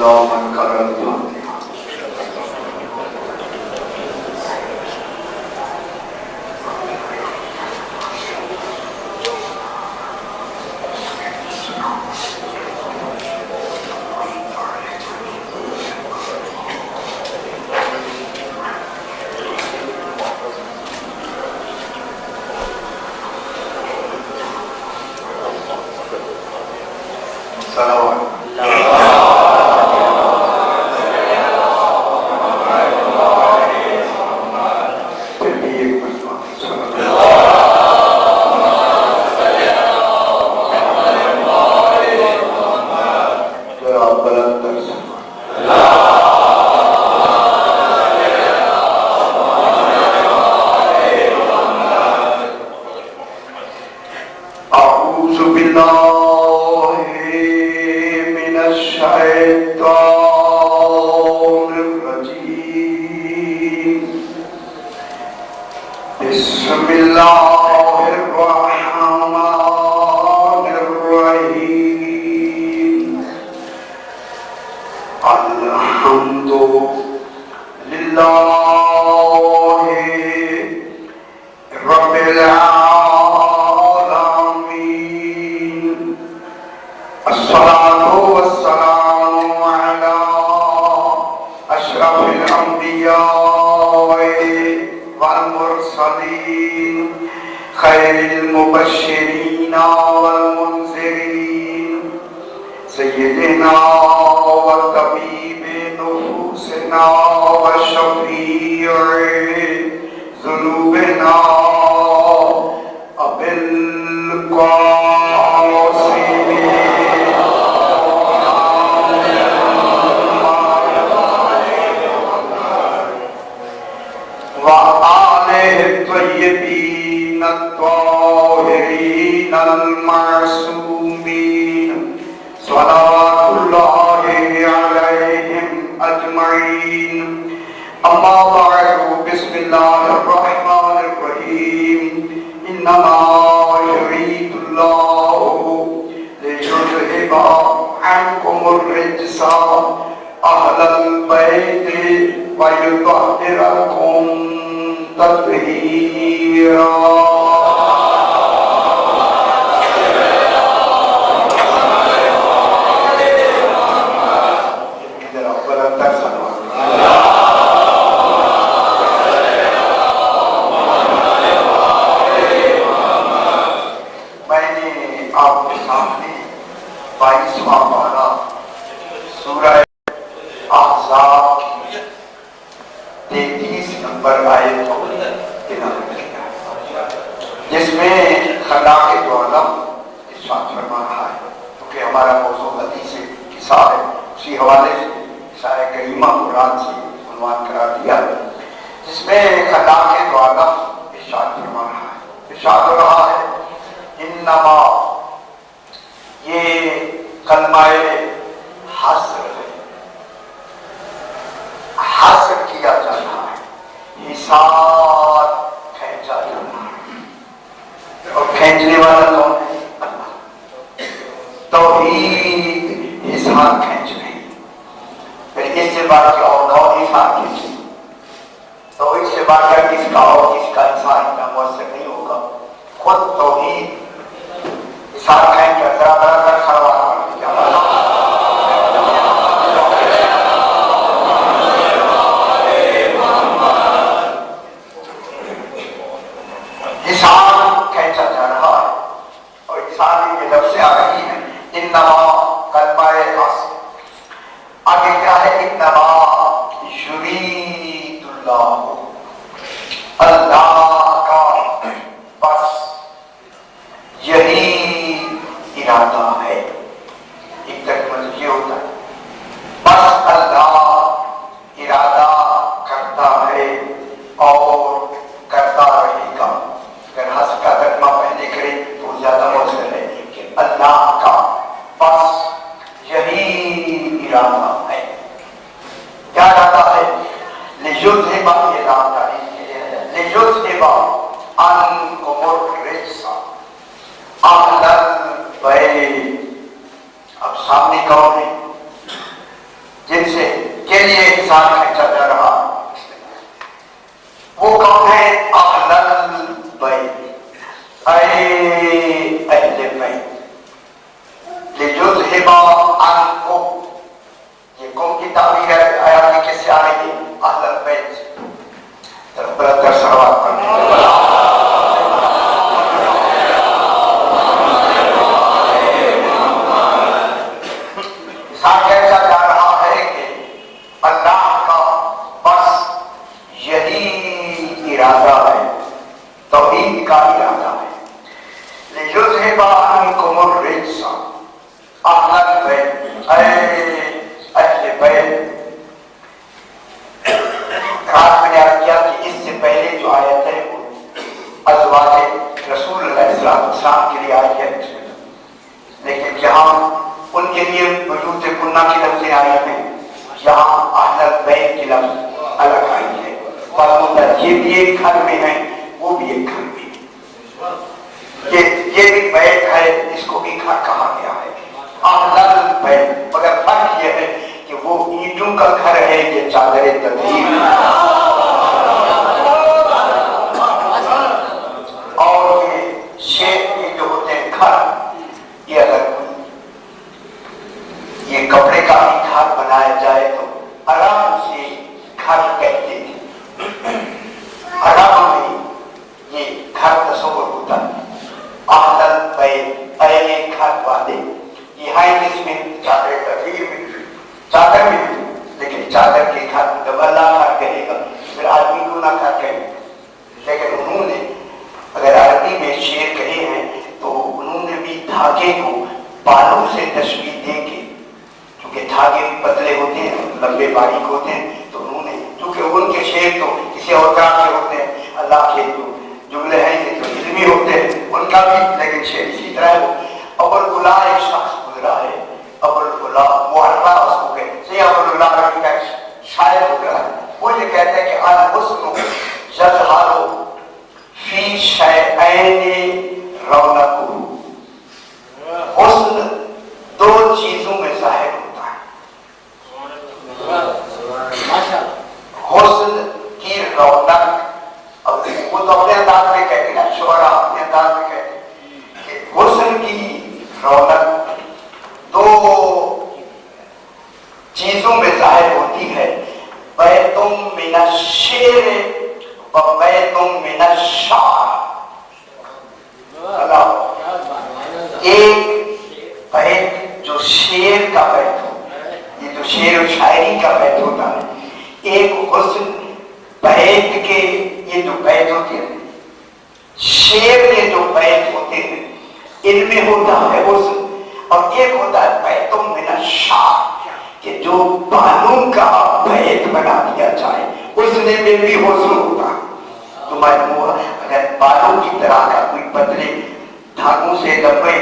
غلاما کرل فاتحہ. اب سامنے کون ہے؟ کون ہے؟ اہل البیت، اے اہل بیت، لیذہب عنکم، یہ قوم کی تعبیر ہے، آیات میں کس سے آ رہی ہے؟ اہل البیت سے۔ برادر صلوات پڑھنے انسان کیسا جا رہا ہے کہ اللہ کا بس یہی ارادہ ہے، توحید کا ارادہ ہے۔ لیذہب عنکم الرجس اہل البیت، اے اہل بیت۔ رات میں نے عرض کیا کہ اس سے پہلے جو آیت ہے وہ ازواج رسول اللہ صلی اللہ علیہ وسلم کے لیے آئی ہے، لیکن جہاں ان کے لیے وجود کنہ کی لفظیں آئی ہیں، یہاں اہل البیت کی لفظ الگ آئی ہے۔ یہ بھی ایک گھر میں ہے، وہ بھی ایک گھر میں ہے، یہ بھی بیت ہے، اس کو بھی گھر کہا گیا ہے، اہل البیت۔ مگر فرق یہ ہے کہ وہ اینٹوں کا گھر ہے، یہ چادر تطہیر، اور یہ شیخ کے جو ہوتے ہیں گھر، یہ الگ۔ یہ کپڑے کا بھی گھر بنایا جائے تو عرب سے گھر کہتے تھے، عرب میں یہ گھر تصور ہوتا ہے۔ اہل البیت، اے گھر والے، یہ ہے جس میں چادر تطہیر میں، چادر میں، لیکن چادر کے گھر دوبلا گھر کہے گا، پھر آدمی کو نہ گھر کہے گا۔ لیکن انہوں نے اگر عربی میں شعر کہے ہیں تو انہوں نے بھی دھاگے کو بالوں سے تشبیہ دے کے، کیونکہ دھاگے پتلے ہوتے ہیں، لمبے باریک ہوتے ہیں، تو انہوں نے، کیونکہ ان کے شعر تو کسی اور طرح کے ہوتے ہیں، اللہ کے جو جملے ہیں یہ تو علمی ہوتے ہیں ان کا بھی، لیکن شعر اسی طرح ہے۔ ابو العلا ایک شخص گزرا ہے، ابو العلا معرہ اس کو کہتے ہیں، ابو العلا ربی کا شاعر گزرا ہے، وہ یہ کہتے ہیں کہ الحسن یظہر فی شیئین رونقہ، حسن دو چیزوں میں ظاہر ہوتا ہے۔ حسن کی رونق، اب وہ تو اپنے انداز میں کہتے ہیں، شعراء اپنے انداز میں کہتے ہیں کہ حسن کی رونق دو چیزوں میں ظاہر ہوتی ہے، بیت من الشعر و بیت من الشعر۔ ایک بیت جو شعر کا بیت ہو، یہ جو شعر و شاعری کا بیت ہوتا ہے، ایک حسن بیت کے یہ جو بیت ہوتے ہیں، شعر کے جو بیت ہوتے ہیں ان میں ہوتا ہے حسن، اور ایک ہوتا ہے بیت من الشعر کہ جو بالوں کا بیت بنا دیا جائے، اس میں بھی حسن ہوتا ہے۔ تو معلوم اگر بالوں کی طرح کا کوئی پتلے دھاگوں سے لمبے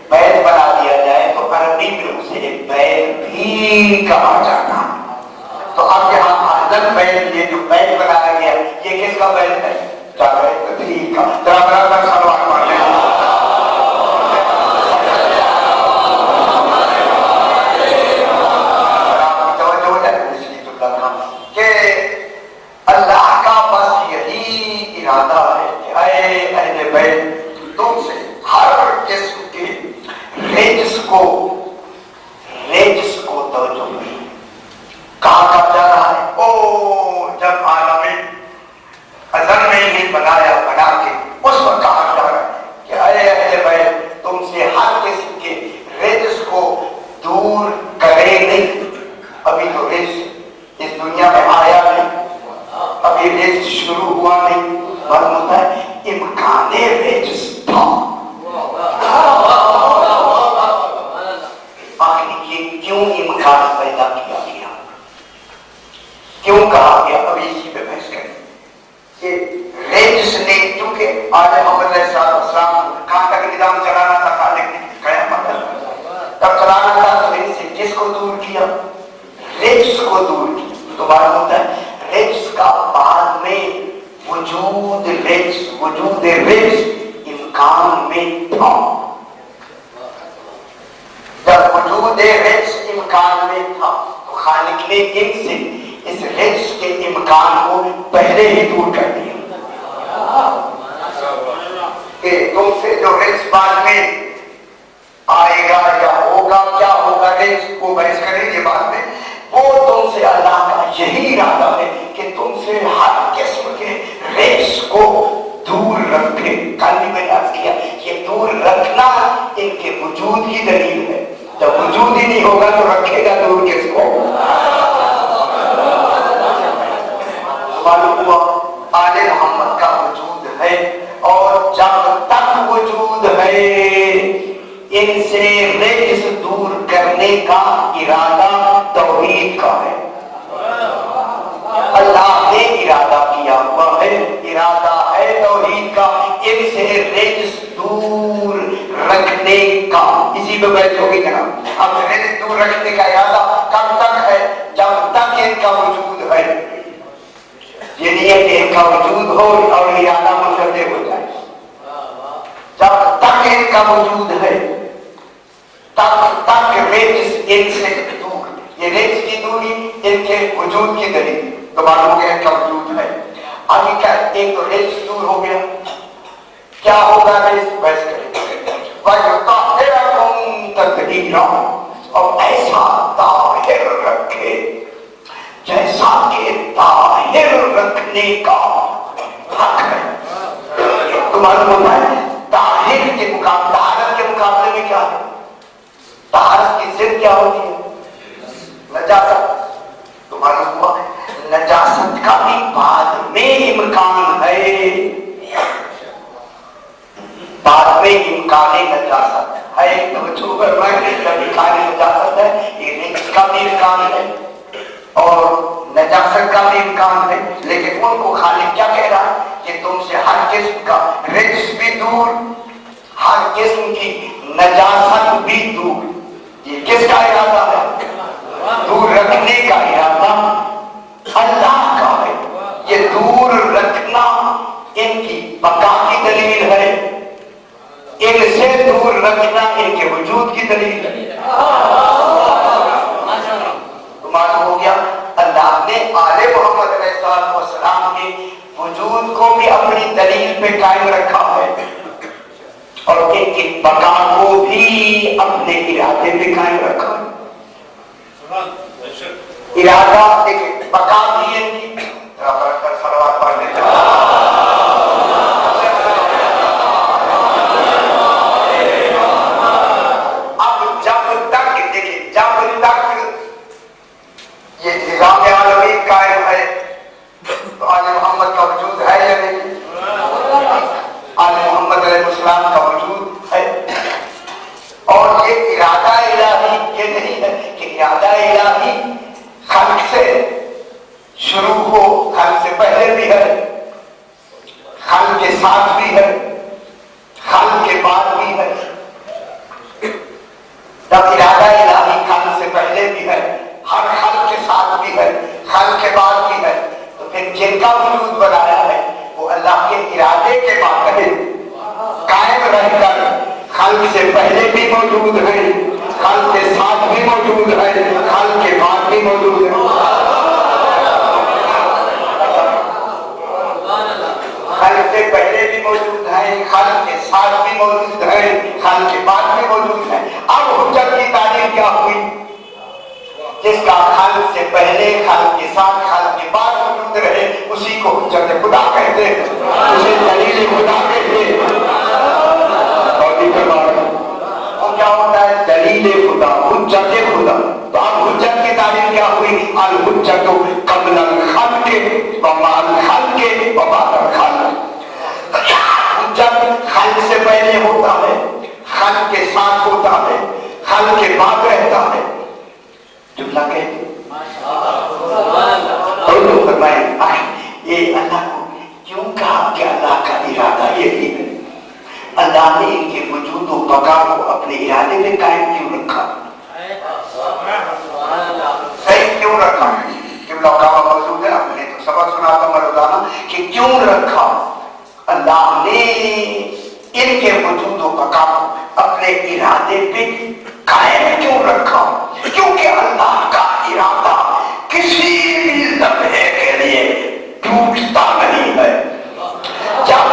بیت بنا دیا جائے تو عربی میں اسے بیت بھی کہا جاتا ہے۔ تو اب یہاں اہل البیت، یہ جو بیت بنایا گیا یہ کس کا بیت ہے؟ چادر تطہیر کا۔ ذرا برابر صلوات پڑھیں کہ اللہ کا بس یہی ارادہ ہے کہ اے اہل بیت، تم سے ہر قسم کے رجس کو توجہ نہیں۔ کہاں کب جا رہا ہے؟ او جب عالم ازل میں ہی بنا کے اس وقت کہا جا رہا ہے کہ اے اہل بیت، تم سے ہر قسم کے رجس کو دور کرے نہیں۔ ابھی تو رجس اس دنیا میں آیا نہیں، ابھی رجس شروع ہوا نہیں، معلوم ہوتا ہے امکان رجس تھا۔ آخر یہ کیوں امکان پیدا کیا گیا، کیوں کہا گیا؟ ابھی اسی پہ بحث کریں کہ رجس نے، کیونکہ آدم محمد علیہ السلام کہاں تک نظام چلانا تھا، خالق نے قیامت تب چلانا تھا، تو ان سے جس کو دور کیا؟ رجس کو دور کیا۔ تو معلوم ہوتا ہے رجس کا بعد میں وجود رجس امکان میں تھا۔ جب وجود رجس امکان میں تھا تو خالق نے ان سے اس رجس کے امکان کو پہلے ہی دور کر دیا۔ کہ تم سے جو رزق بعد میں آئے گا یا ہوگا، کیا ہوگا رزق، وہ بحث کریں گے بعد میں، وہ تم سے اللہ کا یہی ارادہ ہے کہ تم سے ہر قسم کے رزق کو دور رکھے۔ کل بھی میں نے عرض کیا یہ دور رکھنا ان کے وجود کی دلیل ہے، جب وجود ہی نہیں ہوگا تو رکھے گا دور کس کو؟ معلوم ہوا آل محمد کا وجود ہے، اور جب تک وجود ہے ان سے رجس دور کرنے کا ارادہ توحید کا ہے۔ اللہ نے ارادہ کیا ہوا ہے، ارادہ ہے توحید کا ان سے رجس دور رکھنے کا۔ اسی پہ بیٹھ ہوگی جناب۔ اب رجس دور رکھنے کا ارادہ کب تک ہے؟ جب تک ان کا وجود ہے، یہ نہیں ہے کہ ان کا وجود ہو اور ارادہ مشرف ہو جائے۔ جب تک ان کا وجود ہے تب تک رجس ان سے دور، یہ رجس کی دوری ان کے وجود کی دلیل، تو معلوم ہو گیا ان کا وجود ہے۔ آگے کیا؟ ایک تو رجس دور ہو گیا، کیا ہوگا رجس؟ بحث کریں۔ وَيُطَهِّرَكُمْ تَطْهِيرًا، اور ایسا طاہر رکھے جیسا کہ طاہر رکھنے کا حق ہے۔ تو معلوم ہوتا ہے طاہر کے مقابلے، طہارت کے مقابلے میں کیا ہے؟ طہارت کی ضد کیا ہوتی ہے؟ نجاست۔ تو معلوم ہوا نجاست کا بھی بعد میں امکان ہے، بعد میں امکان نجاست ہے، توجہ فرمائیں، امکان نجاست ہے، یہ رجس کا بھی امکان ہے اور نجاست کا بھی امکان ہے، لیکن ان کو خالق کیا کہہ رہا ہے کہ تم سے ہر قسم کا رجس بھی دور، ہر قسم کی نجاست بھی دور۔ یہ کس کا ارادہ ہے؟ دور رکھنے کا ارادہ اللہ کا ہے۔ یہ دور رکھنا ان کی بقا کی دلیل ہے، ان سے دور رکھنا ان کے وجود کی دلیل ہے۔ تو معلوم ہو گیا اللہ نے آل محمد علیہ السلام کے وجود کو بھی اپنی دلیل پہ قائم رکھا ہے، اور ان کی بقا کو بھی اپنے ارادے پہ قائم رکھا ہے۔ ارادہ ایک بقا بھی ہے ان کی، صلوات پڑھ لیتے ہیں۔ اب جب تک دیکھیں، جب تک یہ نظام عالمی قائم ہے تو آل محمد کا وجود ہے یا نہیں؟ آل محمد علیہ السلام کا وجود ہے، اور یہ ارادہ الہی یہ نہیں ہے کہ ارادہ الہی خلق سے شروع ہو، خلق سے پہلے بھی ہے، خلق کے ساتھ بھی ہے، خلق کے بعد بھی ہے۔ جب ارادہ الہی خلق سے پہلے بھی ہے، ہر خلق کے ساتھ بھی ہے، خلق کے بعد بھی ہے، تو پھر جن کا وجود بنایا ہے وہ اللہ کے ارادے کے ماتحت قائم رہ کر خلق سے پہلے بھی موجود ہے، خلق کے ساتھ بھی موجود ہے، خلق کے بعد بھی موجود ہے۔ خلق سے پہلے بھی موجود ہے، خلق کے ساتھ بھی موجود ہے، خلق کے بعد بھی موجود ہے۔ اب حجت کی تعریف کیا ہوئی؟ جس کا خلق سے پہلے، خلق کے ساتھ، خلق کے بعد وجود رہے اسی کو حجت خدا کہتے ہیں، اسے دلیل خدا کہتے ہیں۔ اور کیا ہوتا ہے؟ دلیل خدا، حجت خدا۔ تو اب حجت کی تعریف کیا ہوئی؟ الحجت قبل الخلق ومع الخلق وبعد الخلق۔ حجت خلق سے پہلے ہوتا ہے، خلق کے ساتھ ہوتا ہے، خلق کے بعد رہتا ہے۔ جملہ کہتے اور لوگ فرمائیں یہ اللہ کو کیوں کہا کہ اللہ کا ارادہ یہی ہے؟ اللہ نے ان کے وجود و بقا کو اپنے ارادے میں قائم کیوں رکھا؟ صحیح کیوں رکھا؟ کیوں کا موجود ہے، ہم نے تو سبق سنا تھا مروزانہ کہ کیوں رکھا؟ اللہ نے ان کے وجود و بقا کو اپنے ارادے پہ قائم کیوں رکھا؟ کیونکہ اللہ کا ارادہ کسی بھی لمحے کے لیے ٹوٹتا نہیں ہے۔ جب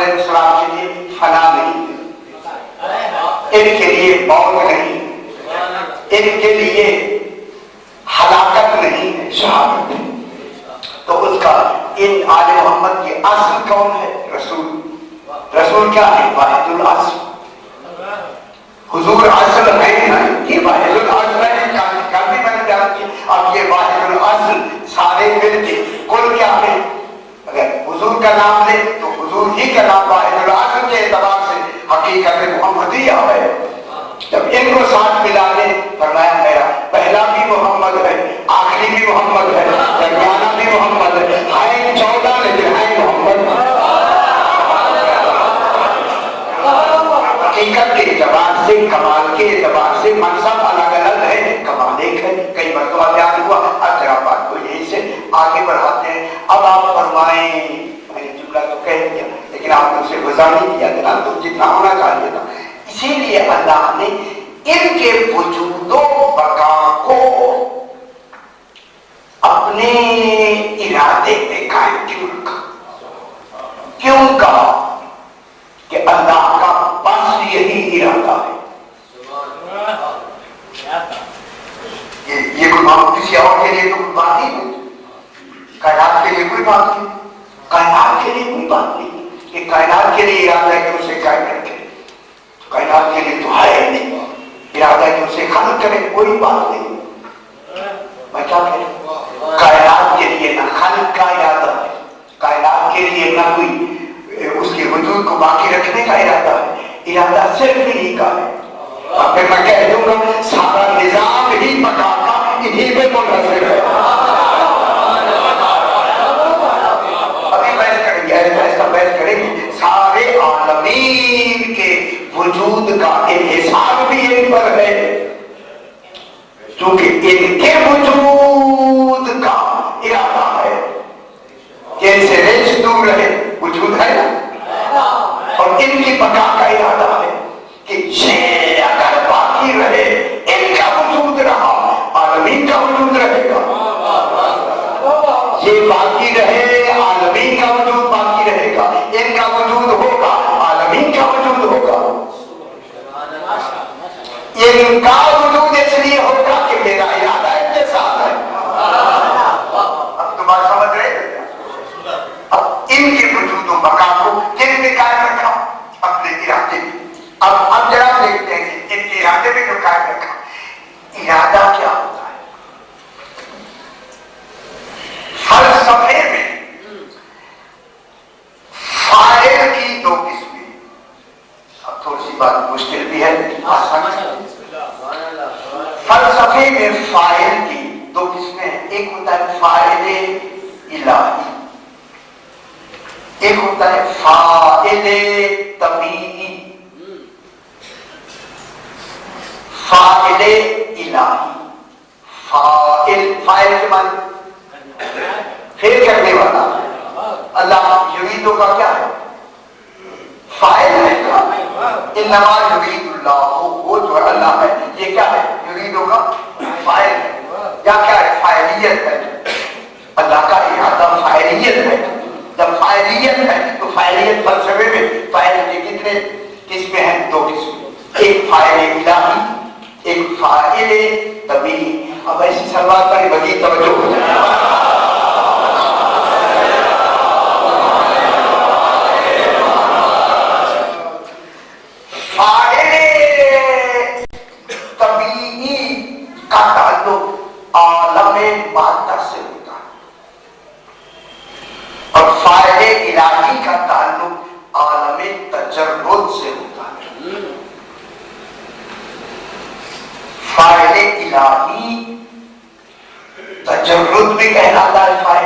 علیہ السلام کے لیے فنا نہیں، ان کے لیے موت نہیں، ان کے لیے ہلاکت نہیں ہے، شہادت ہے۔ تو اس کا ان آل محمد کی اصل کون ہے؟ رسول۔ رسول کیا ہے؟ واحد الاصل۔ حضور اصل ہے نا، یہ واحد الاصل ہے، کافی میں نے بیان کیا۔ اب یہ واحد الاصل سارے مل کے کل کیا ہے؟ اگر حضور کا نام لے تو حضور ہی کا نام واحد الاصل کے اعتبار سے حقیقت محمدیہ ہے۔ جب ان کو ساتھ ملا لے، فرمایا میرا پہلا بھی محمد ہے، آخری بھی محمد ہے، درمیانہ بھی محمد ہے، ہائے 14 لیکن ہائے محمد۔ حقیقت کے اعتبار سے، کمال کے اعتبار سے منصب الگ الگ ہے، کمال ایک ہے۔ کئی مرتبہ بیان ہوا، اب ذرا بات کو یہیں سے آگے بڑھاتے ہیں۔ اب آپ فرمائیں، میں نے جملہ تو کہہ دیا لیکن آپ نے اسے وضع نہیں دیا جناب، تو جتنا ہونا چاہیے تھا۔ اسی لیے اللہ نے ان کے وجود و بقا کو اپنے ارادے پہ قائم کیوں رکھا؟ کیوں کہا کہ اللہ کا بس یہی ارادہ ہے؟ یہ کوئی بات کسی اور کے لیے تو کوئی بات نہیں ہے، کائنات کے لیے کوئی بات نہیں، کائنات کے لیے کوئی بات نہیں کہ کائنات کے لیے ارادہ ہے کہ اسے قائم رکھے، کائنات کے لیے تو ہے نہیں ارادہ ہے کہ اسے خلق کرے، کوئی بات نہیں۔ میں کیا کہوں؟ کائنات کے لیے نہ خلق کا ارادہ ہے، کائنات کے لیے نہ کوئی اس کے وجود کو باقی رکھنے کا ارادہ ہے، ارادہ صرف انہی کا ہے۔ اور پھر میں کہہ دوں گا سارا نظام ہی بقا کا انہی پہ منحصر ہے۔ ابھی بحث کریں گے، ایسا بحث کریں گے، سارے عالمین کے وجود کا انحصار بھی ان پر ہے، چونکہ ان کے وجود کا ارادہ ہے کہ ان سے ریش دور رہے، وجود ہے نا، اور ان کی بقا کا ارادہ ہے کہ یہ اگر باقی رہے، ان کا وجود رہا، عالمین کا وجود رہے گا، یہ باقی رہے، عالمین کا وجود باقی رہے گا، ان کا وجود ہوگا، عالمین کا وجود ہوگا۔ ان کا وجود اس لیے ہوگا کہ میرا ارادہ ان کے ساتھ ہے۔ اب تو بات سمجھ رہے ہیں؟ اب ان کے وجود و بقا کو کن نے قائم رکھا؟ اپنے ارادے میں۔ اب ذرا دیکھتے ہیں کہ ان کے ارادے میں جو قائم رکھا، ارادہ کیا ہوتا ہے؟ فلسفے میں فاعل کی دو قسمیں، اب تھوڑی سی بات مشکل بھی ہے لیکن آسان ہے۔ فلسفے میں فاعل کی دو قسمیں ہیں، ایک ہوتا ہے فاعل الہی، ایک ہوتا ہے فاعل طبیعی۔ فاعل الہی، فاعل کے معنی فعل کرنے والا، اللہ یرید کا کیا ہے؟ فاعل ہے۔ انما یرید اللہ، وہ جو اللہ ہے یہ کیا ہے؟ یرید کا فاعل ہے، یا کیا ہے؟ فاعلیت ہے۔ اللہ کا ارادہ فاعلیت ہے۔ جب فاعلیت ہے تو فاعلیت فلسفے میں فاعل کے کتنے قسمیں ہیں؟ دو قسمیں، ایک فاعل الہی، ایک فاعل طبیعی۔ اب ایسی سوال پر مزید توجہ ہو جائے۔ فاعل طبیعی کا تعلق عالم مادہ سے ہوتا ہے، اور فاعل الہی کا تعلق عالم تجرد سے ہوتا ہے۔ فاعل الہی تجرد بھی کہلاتا ہے فاعل،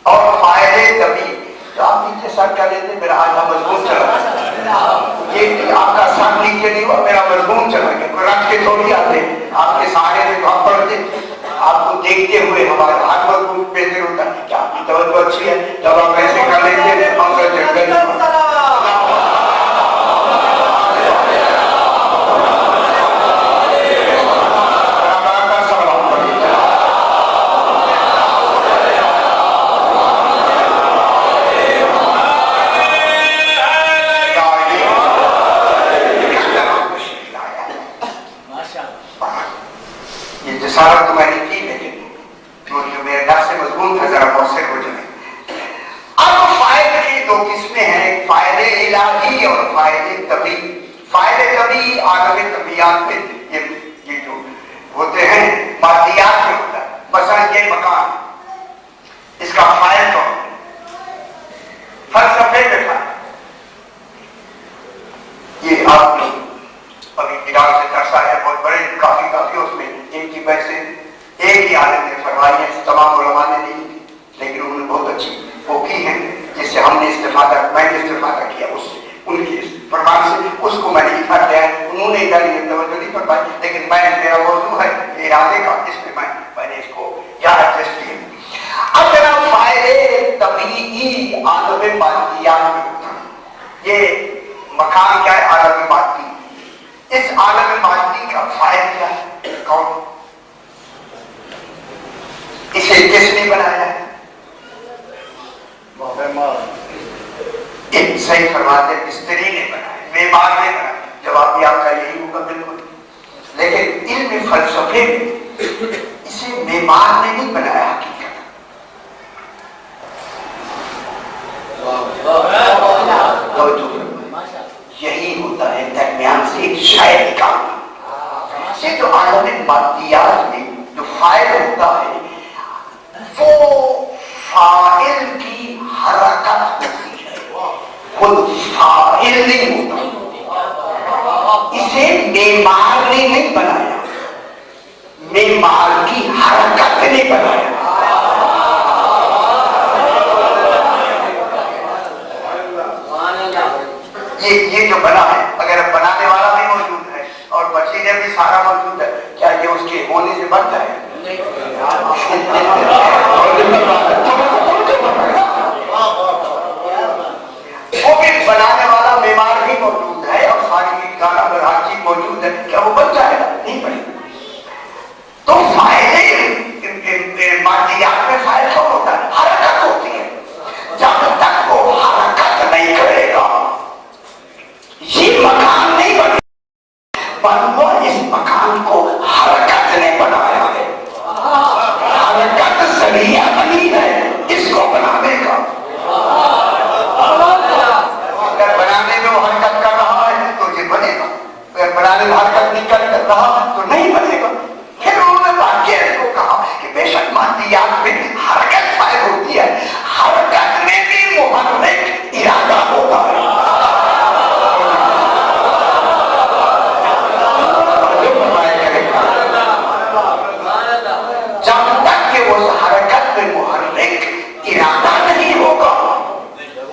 اور فاعل طبیعی تو آپ نیچے سر کر لیتے، میرا آدھا مضمون چلا یہ آپ کا سر نیچے نہیں ہوا، میرا مضمون چلا گیا، کوئی رکھ کے تھوڑی آتے آپ کے سارے میں تو ہم پڑھتے، آپ کو دیکھتے ہوئے ہمارا ہر مضمون بہتر ہوتا ہے کہ آپ کی توجہ اچھی ہے، جب آپ ایسے کر لیتے ہیں ہم کا جنگل طبی، فائدے طبی عالم طبیعت میں یہ جو ہوتے ہیں مادیات میں ہوتا ہے. مثلا یہ مکان، اس کا فائل کون ہے؟ فلسفے میں فائل. یہ آپ نے ابھی علاج سے درسا ہے، بہت بڑے کافی اس میں ان کی ویسے ایک ہی عالم نے فرمائی ہے، تمام علماء نے نہیں کی، لیکن انہوں نے بہت اچھی وہ کی ہے جس سے ہم نے استفادہ، میں نے استفادہ کیا اس سے، ان کی فرمان سے. اس کو میں نے لکھا کیا ہے، انہوں نے ادھر یہ توجہ نہیں فرمائی، لیکن میں میرا موضوع ہے ارادے کا، اس میں میں نے اس کو یہاں ایڈجسٹ کیا. اب جناب فائدے طبیعی عالم مادیات میں ہوتا ہے. یہ مکان کیا ہے؟ عالم مادی. اس عالم مادی کا فائدہ کیا ہے؟ کون؟ اسے کس نے بنایا ہے؟ ایک صحیح فرماتے مستری نے بنایا، معمار نے بنایا. جواب بھی آپ کا یہی ہوگا بالکل. لیکن علم فلسفے میں اسے معمار نے نہیں بنایا حقیقت. یہی ہوتا ہے درمیان سے ایک شے نکالنا. یہ جو عالم مادیات میں جو فائل ہوتا ہے وہ فاعل کی حرکت ہوتی ہے، خود فاعل نہیں ہوتا. اسے معمار نے نہیں بنایا، معمار کی حرکت نے بنایا. یہ جو بنا ہے، اگر بنانے والا بھی موجود ہے اور مشینیں بھی سارا موجود ہے، کیا یہ اس کے ہونے سے بنتا ہے؟ وہ بھی بنانے والا معمار بھی موجود ہے اور ساری گانا اور ہر چیز موجود ہے، کیا وہ بن جائے گا؟ نہیں بنے. تو فائدے مادیات میں فائدہ کون ہوتا ہے؟ حرکت ہوتی ہے. جب تک وہ حرکت نہیں کرے گا یہ مکان نہیں بنے. بنوا اس مکان کو حرکت نے بنایا ہے، حرکت ذریعہ بنی ہے اس کو بنانے کا. اگر بنانے میں وہ حرکت کر رہا ہے تو یہ بنے گا، اگر بنانے میں حرکت نہیں کر رہا تو نہیں بنے گا. پھر انہوں نے واقعہ کو کہا کہ بے شک مادیات میں حرکت فائد ہوتی ہے، حرکت میں بھی محرک ارادہ ہوتا ہے. جب تک کہ اس حرکت میں محرک ارادہ نہیں ہوگا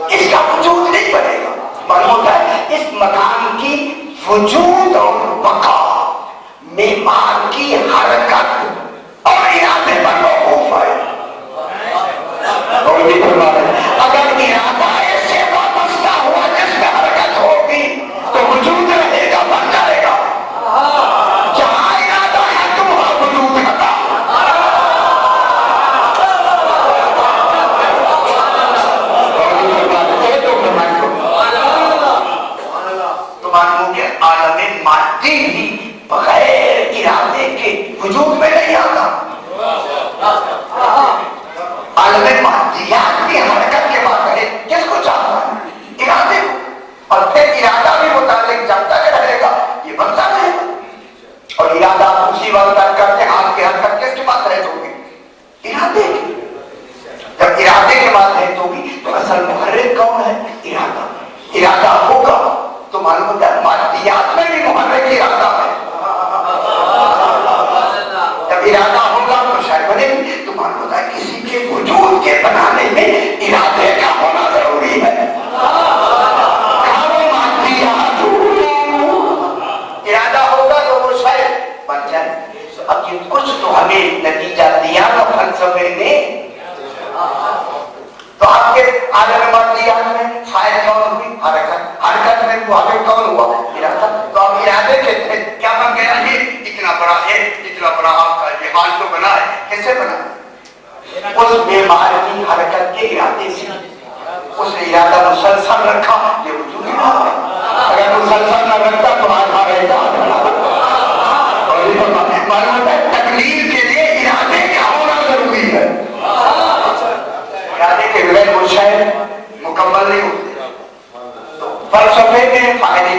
اس کا وجود نہیں بنے گا. معلوم ہوتا ہے اس مکان کی وجود اور بقا معمار کی حرکت اور ارادے پر موقوف ہے. اگر ارادہ ایسے وابستہ ہوا جس میں حرکت ہوگی تو وجود رہے گا، بن جائے گا. جہاں ارادہ ہے تو وہاں وجود رہتا. تو معلوم کہ عالم مادی بھی بغیر ارادے کے وجود میں نہیں آتا. عالم مادیات کی حرکت کے بعد ہے کس کو چاہتا ہے؟ ارادے کو. اور پھر ارادہ بھی متعلق جب تک رہے گا یہ بنتا رہے گا. اور ارادہ اسی وقت تک کرتے ہاتھ کی حرکت کس کے بعد رہ ہوگی؟ ارادے کی. جب ارادے کے بعد رہ ہوگی تو اصل محرک کون ہے؟ ارادہ. ارادہ ہوگا تو معلوم ہوتا ہے مادیات میں بھی محرک ارادہ ہے. جب ارادہ ہوگا تو شاید بنے گی. تو معلوم ہوتا ہے کسی کے وجود کے بنانے میں ارادے کا ہونا ضروری ہے. ارادہ ہوگا تو وہ شاید بن جائے. اب یہ کچھ تو ہمیں نتیجہ دیا نا فلسفے نے. تو آپ کے عالم مادیات میں فائل کون ہوئی؟ حرکت. حرکت میں محرک کون ہوا؟ ارادہ. تو اب ارادے کے تحت کیا بن گیا؟ یہ اتنا بڑا آپ کا یہ حال تو بنا ہے. کیسے بنا؟ اس بیمار کی حرکت کے ارادے سے. اس نے ارادہ مسلسل رکھا، یہ وجود ارادہ ہے. اگر مسلسل نہ رکھتا تو آدھا رہتا. معلوم ہوتا ہے تقریر کے لیے ارادے کا ہونا ضروری ہے. ارادے کے بغیر وہ شاید مکمل نہیں ہوتے. تو فلسفے میں فائدے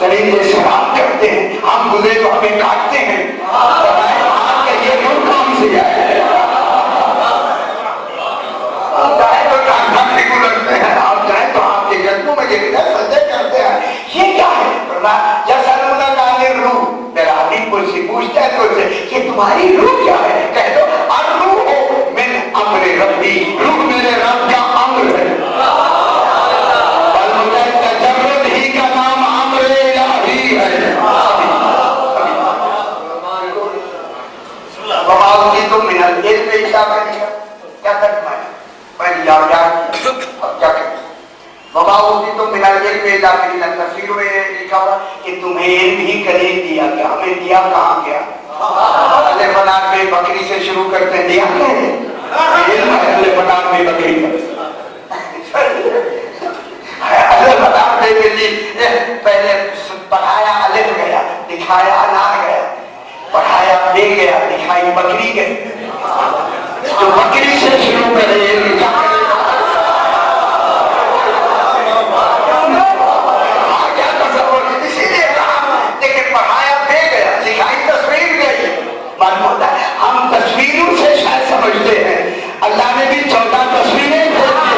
طریقے سلام کرتے ہیں، ہم گزرے تو ہمیں کاٹتے ہیں، آپ کہیے کیوں کام سے آئے، آپ چاہیں تو ڈاکٹر کو لگتے ہیں، آپ چاہیں تو آپ کے قدموں میں گرتے ہیں، سجدے کرتے ہیں، یہ کیا ہے؟ یسألونک عن الروح، میرا حبیب کو سے پوچھتا ہے تو سے کہ تمہاری روح کیا ہے؟ کہہ دو الروح من امر ربی، روح میرے رب کا امر ہے، تجرد ہی کا نام امر الہی ہے۔ وما اوتیتم من العلم الا قلیلا، کیا ترجمہ ہے؟ پہلی یاد اب کیا کہتے ہیں؟ وما اوتیتم من العلم الا قلیلا، تفسیر میں لکھا ہوا کہ تمہیں علم ہی قلیل دیا گیا، ہمیں دیا کہاں گیا؟ الف لام میں بکری سے شروع کرتے ہیں، دیا کیا ہے؟ علم ہے الف لام میں بکری کا، الف لام میں پہلے پڑھایا الف گیا، دکھایا انار گیا، پڑھایا بے گیا، دکھائی بکری گئی، تو بکری سے شروع کرے علم کیا کرے؟ اسی لیے کہا لیکن پڑھایا بے گیا، دکھائی تصویر گئی، معلوم ہوتا ہے ہم تصویروں سے شاید سمجھتے ہیں، اللہ نے بھی 14 تصویریں بھیج دی۔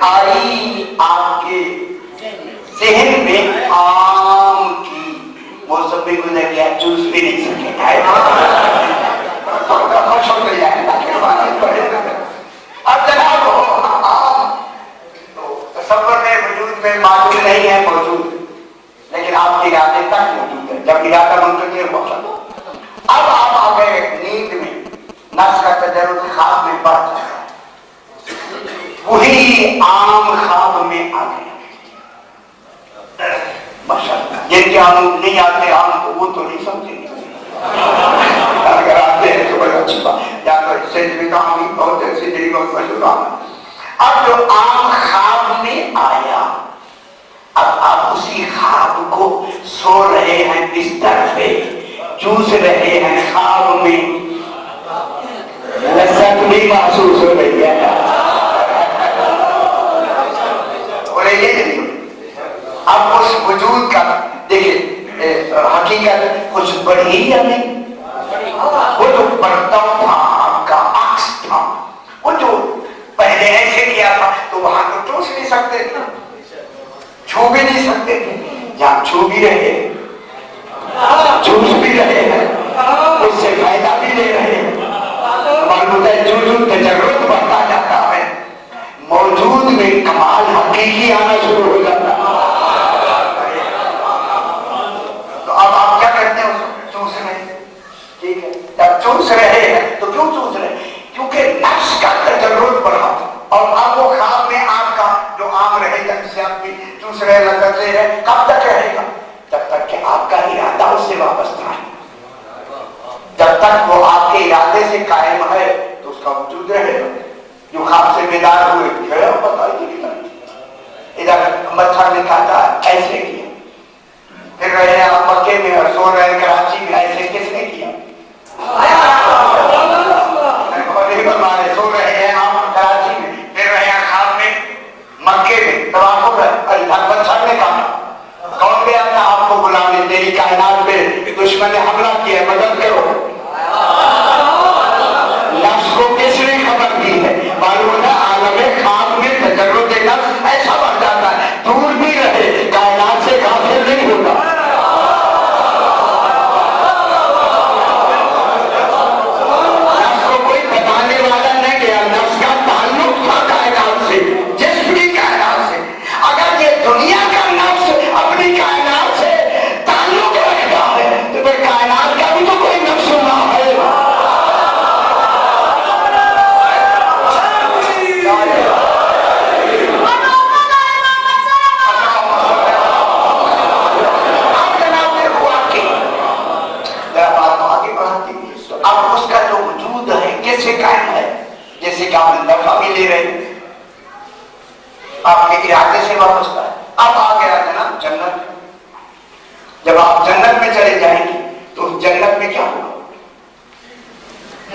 آئی آپ کے ذہن میں آم کی، موسم بھی گزر گیا، جوس بھی نہیں سکے، خوش ہو گیا، اب جناب آم تصور میں وجود میں معلوم نہیں ہے موجود، لیکن آپ کے ارادے تک موجود ہے، جب ارادہ منتقل ہوا، اب آپ آ گئے نیند میں، نفس کا تجربہ خواب میں بڑھ جاتا ہے، وہی عام خواب میں آ گیا، ماشاءاللہ جن کے عام نہیں آتے عام تو وہ تو نہیں سمجھیں گے، اگر آتے ہیں تو بڑا اچھی بات، یا تو اس سے بھی کہانی بہت ایسی دلی بہت مشہور عام ہے۔ اب جو عام خواب میں آیا، اب آپ اسی خواب کو سو رہے ہیں بستر پہ، چوس رہے ہیں خواب میں، لذت بھی محسوس ہو رہی ہے، اب اس وجود کا دیکھیں حقیقت کچھ بڑھی یا نہیں، وہ جو برتاؤ تھا آپ کا عکس تھا، وہ جو پہلے ایسے کیا تھا تو وہاں تو ٹوس نہیں سکتے تھے، چھو بھی نہیں سکتے تھے، جہاں چھو بھی رہے چوس بھی رہے ہیں، اس سے فائدہ بھی لے رہے ہیں، معلوم ہے جو جو تجربہ بڑھتا جاتا ہے موجود میں کمال حقیقی آنا شروع ہو جاتا ہے۔ تو اب آپ کیا کرتے ہیں؟ چوس رہے ہیں، ٹھیک ہے، جب چوس رہے ہیں تو کیوں چوس رہے ہیں؟ کیونکہ نفس کا تجربہ بڑھا، اور اب وہ خواب میں آپ کا جو عام رہے گا جسے آپ بھی چوس رہے لذت لے رہے، کب تک رہے گا؟ جب تک کہ آپ کا ارادہ اس سے وابستہ ہے، جب تک وہ آپ کے ارادے سے قائم ہے تو اس کا وجود رہے گا۔ جو خواب سے بیدار ہوئے پھر بتائیے ادھر مچھر نے کھاتا ایسے کیا، پھر رہے ہیں آپ مکے میں اور سو رہے ہیں کراچی میں، ایسے کس نے کیا؟ سو رہے ہیں آپ کراچی میں، پھر رہے ہیں خواب میں مکے میں، طواف ہو رہے اور ادھر مچھر نے کھاتا، کون گیا تھا آپ کو بلانے؟ تیری کائنات پہ دشمن نے حملہ کیا، مدد کرو، نفس کو کس نے خبر دی ہے؟ معلوم ہے عالم خواب میں تجربہ نفس ایسا بڑھ جاتا ہے، دور بھی رہے کائنات سے غافل نہیں ہوتا، نفس کو کوئی بتانے والا نہیں گیا، نفس کا تعلق تھا کائنات سے، جسم کی کائنات سے، اگر یہ دنیا کا نفس اپنی کائنات سے تعلق رکھتا ہے تو پھر کائنات کا بھی تو کوئی نفس نہ ہے۔ اب اس کا جو وجود ہے کیسے قائم ہے؟ جیسے کہ آپ دفعہ بھی لے رہے ہیں، آپ کے ارادے سے وابستہ ہے. اب آ گیا جناب جنت. جب آپ جنت میں چلے جائیں گے تو اس جنت میں کیا ہوگا؟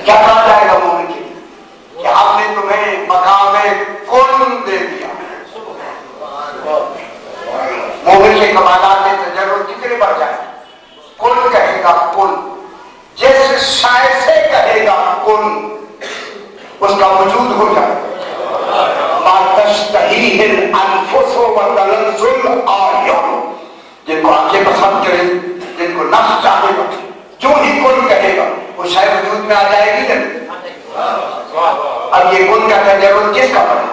کیا کہا جائے گا مومن کے لیے کہ آپ نے تمہیں مقام کن دے دیا. مومن کے کمالات میں تجربہ کتنے بڑھ جائیں. کن کہے گا کن، جس شائع سے کہے گا کن اس کا وجود ہو جائے. ما تشتہیہ الانفس وتلذ الاعین، جن کو آنکھیں پسند کریں، جن کو نفس چاہے گا، جو ہی کن کہے گا وہ شاید وجود میں آ جائے گی. اب یہ کن کا تجربہ کس کا بڑھا؟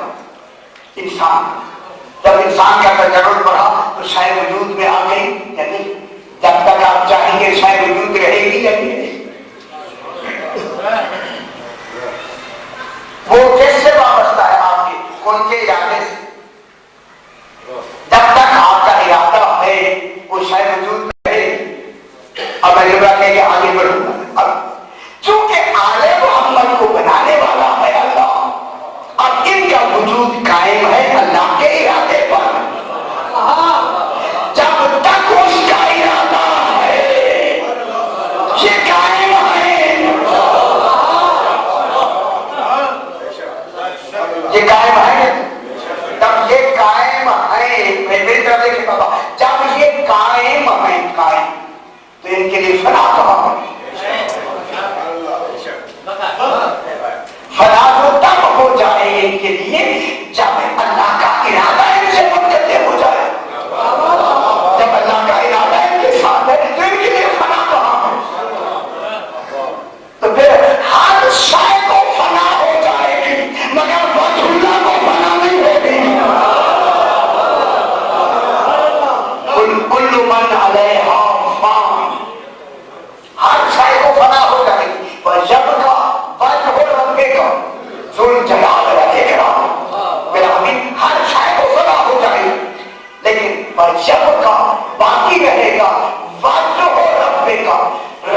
انسان. جب انسان کا تجربہ بڑھا تو شاید وجود میں آ گئی یا نہیں؟ جب تک آپ چاہیں گے شاید وجود رہے گی یا نہیں رہے گی؟ وہ کس سے وابستہ ہے؟ آپ کے کن کے ارادے سے. جب تک آپ کا ارادہ ہے وہ شاید وجود میں رہے گی. اب میں جب کہ آگے بڑھوں گا. اب چونکہ آل محمد کو بنانے والا ہے اللہ، اب ان کا وجود قائم ہے اللہ کے ارادے پر. جب تک اس کا ارادہ ہے یہ قائم ہے. یہ قائم ہے. جب یہ قائم ہے، میری طرف دیکھیں بابا، جب یہ قائم ہے قائم تو ان کے لیے فنا کہاں ہے؟ فنا تو تب ہو جائے ان کے لیے جب اللہ کا ارادہ ان سے منقطع ہو جائے. جب اللہ کا ارادہ ان کے ساتھ ہے تو ان کے لیے فنا کہاں ہے؟ تو پھر ہر شے کو فنا ہو جائے گی مگر وجہ اللہ کو فنا نہیں ہوگی. کل من علیہا فان، ہر شے کو فنا ہو جائے گی. وَيَبْقَى وَجْهُ رَبِّكَ ذُو الْجَلَالِ وَالْإِكْرَامِ. میرا حبیب ہر شے کو فنا ہو جائے گی لیکن وَيَبْقَى باقی رہے گا وَجْهُ رَبِّكَ،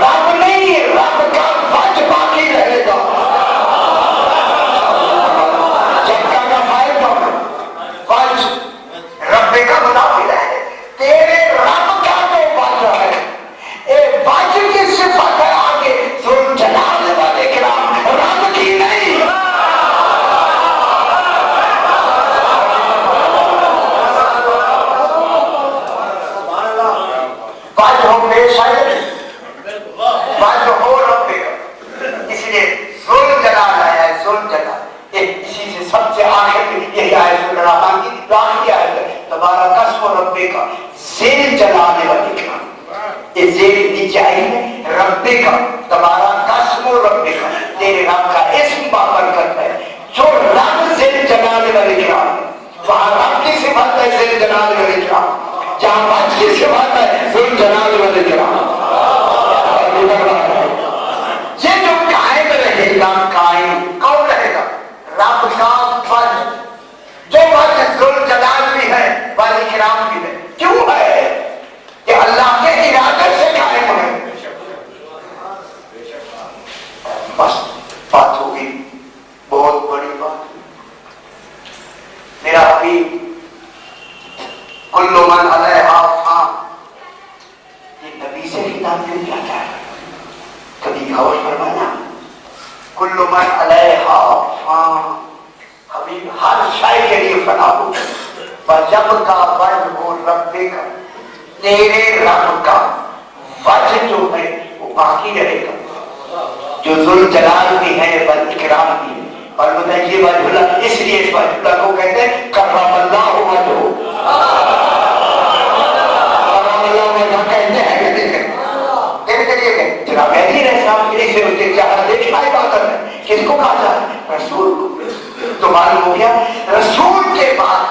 رب نہیں رب کا وجہ باقی رہے گا. جب کا فائل وجہ رب کا منافی ہے، تیرے رب کا جو وجہ ہے، اے وجہ کی صفت ہے آگے ذو الجلال والاکرام، رب کی نہیں. وجہ ہو بے شاید وجہ ہو رب کا، اس لیے ذو الجلال آیا ہے. ذو الجلال اسی سے سب سے آخر میں یہی آیت سورہ رحمان کی آخری آیت ہے. تبارک اسم ربک ذی الجلال والاکرام. یہ ذیل نیچے آئی ہے رب کا، تبارک اسم ربک، تیرے رب کا اسم بابرکت ہے جو رب ذی الجلال والاکرام ہے. وہاں رب کی صفت ہے ذی الجلال والاکرام، جہاں وجہ کی صفت ہے ذو الجلال والاکرام. یہ جو قائم رہے گا، قائم کون رہے گا؟ رب کا وجہ، جو وجہ ذو الجلال بھی ہے والاکرام بھی ہے. کیوں ہے؟ کہ اللہ کے ارادے سے قائم ہے. بس بات ہوگی، بہت بڑی بات. میرا حبیب کل من علیہا فان، یہ نبی سے خطاب کیوں کیا جائے؟ کبھی غور فرمانا. کل من علیہا فان، حبیب ہر شے کے لیے فنا ہو. وَيَبْقَى وَجْهُ رَبِّكَ، تیرے رب کا وجہ جو ہے وہ باقی رہے گا، جو ذو الجلال بھی ہے والاکرام بھی ہے. اور بتائیے وجہ اللہ، اس لیے اس وجہ اللہ کو کہتے ہیں کرم اللہ وجہہ. کرم اللہ وجہ کہتے ہیں کہ دیکھیں جناب مہدی علیہ السلام کے لیے سے چاہتا دیکھنا عبادت ہے. کس کو کہا جائے؟ رسول کو. تو معلوم ہو گیا رسول کے بعد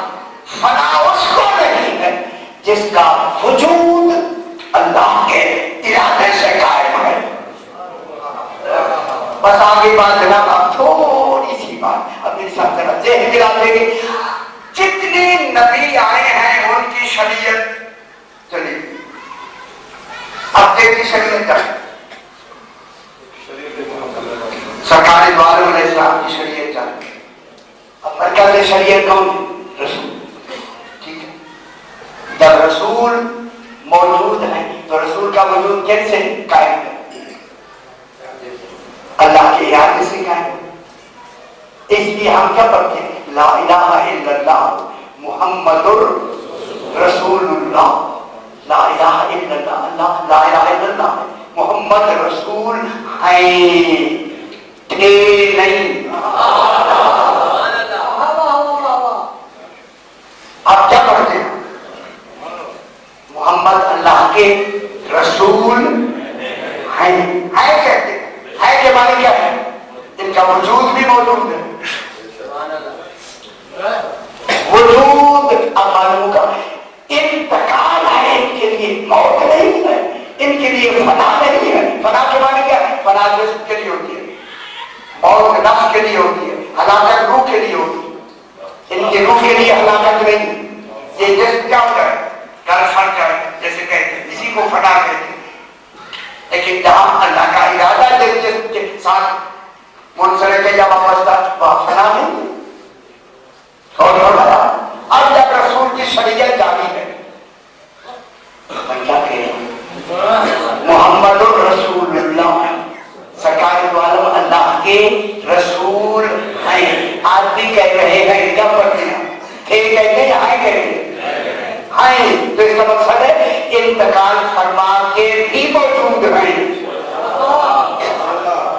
فنا اس کو نہیں ہے جس کا وجود اللہ کے ارادے سے قائم ہے. بس آگے بات جناب آپ تھوڑی سی بات اپنے ساتھ ذرا ذہن دلا دیں گے. جتنے نبی آئے ہیں ان کی شریعت چلیے اب دیکھیے شریعت کا سرکار دو عالم علیہ السلام کی شریعت چل. اب مرکز شریعت کون؟ رسول. رسول موجود ہیں تو رسول کا وجود کیسے قائم ہے؟ اللہ کے ارادے سے قائم ہے. اس لیے ہم کیا پڑھتے ہیں؟ لا الہ الا اللہ محمد رسول اللہ. لا الہ الا اللہ, اللہ لا الہ الا اللہ محمد رسول ہیں, تھے نہیں. آپ کیا پڑھتے ہیں؟ محمد اللہ کے رسول ہیں. ہے کہتے ہیں, ہے کے معنی کیا ہے؟ ان کا وجود بھی موجود ہے. وجود اب معلوم کا انتقال ہے, ان کے لیے موت نہیں ہے, ان کے لیے فنا نہیں ہے. فنا کے معنی کیا ہے؟ فنا جسم کے لیے ہوتی ہے, موت نفس کے لیے ہوتی ہے, ہلاکت روح کے لیے ہوتی ہے. ان کی روح کے لیے ہلاکت نہیں. یہ جسم کیا ہوتا ہے؟ کل پھٹ جائے جیسے کہتے ہیں, اسی کو فنا کہتے ہیں. لیکن جہاں اللہ کا ارادہ جس جسم کے ساتھ منسلک ہے یا وابستہ, وہاں فنا نہیں. اور اب جب رسول کی شریعت جاری ہے, کیا کہ محمد الرسول اللہ, سرکار عالم اللہ کے رسول ہیں. آج بھی کہہ رہے ہیں, کیا پڑھتے ہیں؟ تھے کہتے ہیں, ہیں کہتے ہیں. تو اس کا مقصد ہے انتقال فرما کے بھی موجود ہیں,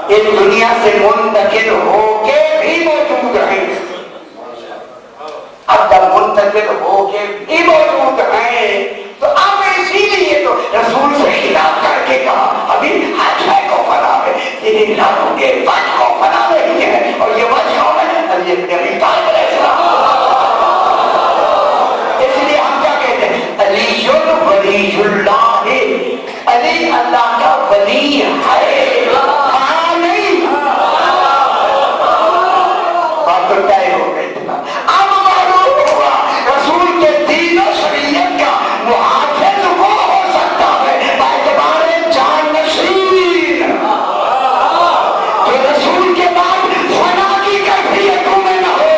اس دنیا سے منتقل ہو کے بھی موجود ہیں. اب جب منتقل ہو کے بھی موجود ہیں تو اب اسی لیے تو رسول سے خلاف کر کے کہا ابھی حج کو فنا ہے, یہ لوگوں کے پاس کو فنا نہیں ہے. اور یہ وجہ ہے ابھی اپنے طالب علیہ السلام. اس لیے ہم کیا کہتے ہیں؟ علی ولی اللہ, علی اللہ کا ولی ہے, ہاں نہیں. بات تو طے ہو گئی. اب معلوم ہوا رسول کے دین و شریعت کا محافظ وہ ہو سکتا ہے باعتبار جانشین جو رسول کے بعد فنا کی کیفیتوں میں نہ ہو.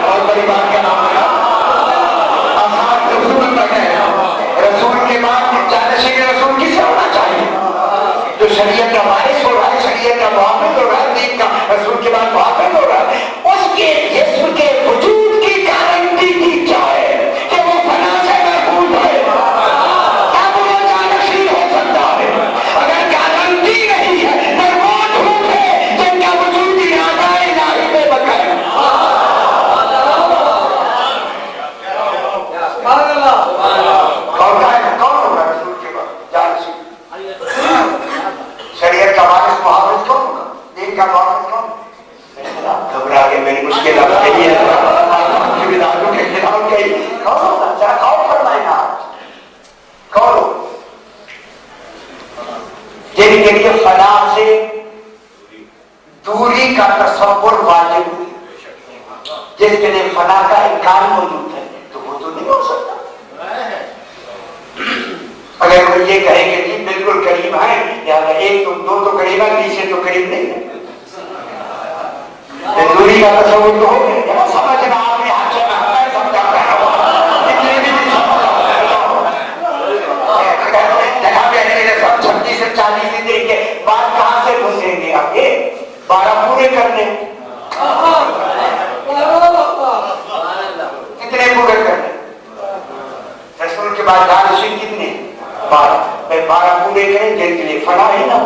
بہت بڑی بات کا نام ہے آسان رسول بنے. رسول کے بعد جانشین رسول کسے ہونا چاہیے؟ جو شریعت کا وارث ہو رہا ہے, شریعت کا محافظ ہو رہا ہے, دین کا رسول کے بعد محافظ ہو رہا ہے, اس کے جسم کے وجود کی گارنٹی دی جائے کہ وہ فنا سے محفوظ ہے, تب وہ جانشین ہو سکتا ہے. اگر گارنٹی نہیں ہے تو وہ جھوٹ ہے جن کا وجود ارادہ الہی میں بقا ہے. کون ہوگا رسول کے بعد جانشین؟ شریعت کا وارث محافظ کون ہوگا؟ دین کا محافظ کون؟ گھبرا کے میری مشکل اب کہی ہے بدعتوں کے خلاف کہی. کون ہوگا؟ ذرا کون فرمائے نا, کون ہو جن کے لیے فنا سے دوری کا تصور واجب ہے, جس کے لیے فنا کا امکان موجود ہے, تو وہ تو نہیں ہو سکتا. اگر وہ یہ کہے کہ جی بالکل قریب ہیں, یا ایک تو دو تو قریب ہے, تیسرے تو قریب نہیں ہے, دوری کا تصور تو ہو گیا. سمجھنا آپ نے ہاتھ سے سمجھاتا ہے اتنے بھی نہیں سب 36 سے 40 دن کے بعد کہاں سے گھسیں گے آگے 12 پورے کرنے. کتنے پورے کرنے؟ رسول کے بعد جانشین کتنے؟ 12 پورے کریں جن کے لیے فنا ہے نا.